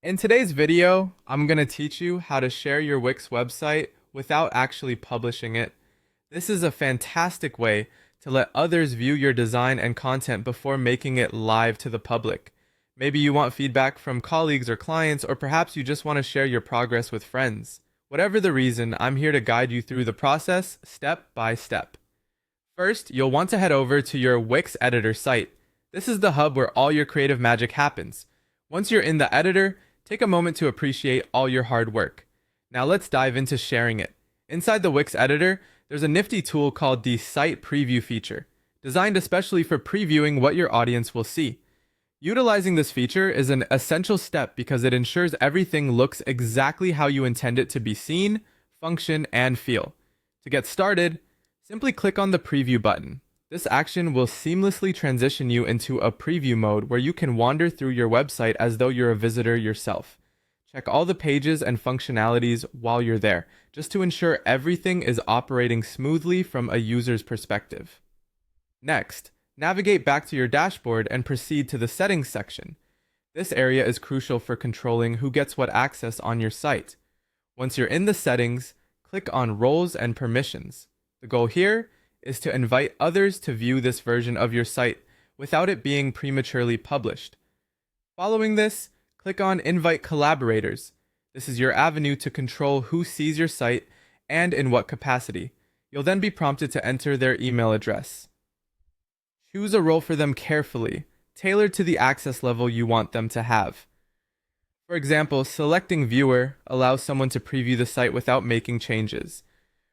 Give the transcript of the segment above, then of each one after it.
In today's video, I'm going to teach you how to share your Wix website without actually publishing it. This is a fantastic way to let others view your design and content before making it live to the public. Maybe you want feedback from colleagues or clients, or perhaps you just want to share your progress with friends. Whatever the reason, I'm here to guide you through the process step by step. First, you'll want to head over to your Wix editor site. This is the hub where all your creative magic happens. Once you're in the editor, take a moment to appreciate all your hard work. Now let's dive into sharing it. Inside the Wix editor, there's a nifty tool called the Site Preview feature, designed especially for previewing what your audience will see. Utilizing this feature is an essential step because it ensures everything looks exactly how you intend it to be seen, function, and feel. To get started, simply click on the Preview button. This action will seamlessly transition you into a preview mode where you can wander through your website as though you're a visitor yourself. Check all the pages and functionalities while you're there, just to ensure everything is operating smoothly from a user's perspective. Next, navigate back to your dashboard and proceed to the Settings section. This area is crucial for controlling who gets what access on your site. Once you're in the settings, click on Roles and Permissions. The goal here is to invite others to view this version of your site without it being prematurely published. Following this, click on Invite Collaborators. This is your avenue to control who sees your site and in what capacity. You'll then be prompted to enter their email address. Choose a role for them carefully, tailored to the access level you want them to have. For example, selecting Viewer allows someone to preview the site without making changes,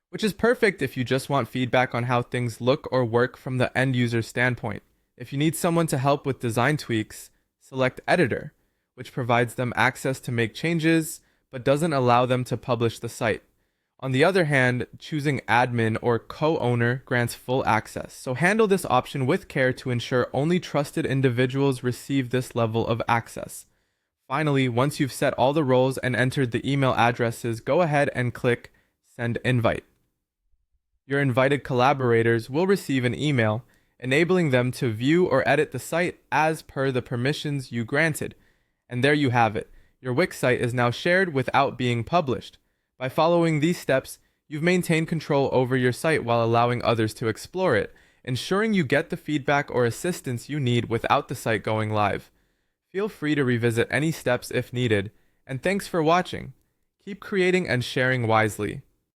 which is perfect if you just want feedback on how things look or work from the end user standpoint. If you need someone to help with design tweaks, select Editor, which provides them access to make changes, but doesn't allow them to publish the site. On the other hand, choosing Admin or Co-owner grants full access, so handle this option with care to ensure only trusted individuals receive this level of access. Finally, once you've set all the roles and entered the email addresses, go ahead and click Send Invite. Your invited collaborators will receive an email enabling them to view or edit the site as per the permissions you granted. And there you have it. Your Wix site is now shared without being published. By following these steps, you've maintained control over your site while allowing others to explore it, ensuring you get the feedback or assistance you need without the site going live. Feel free to revisit any steps if needed, and thanks for watching. Keep creating and sharing wisely.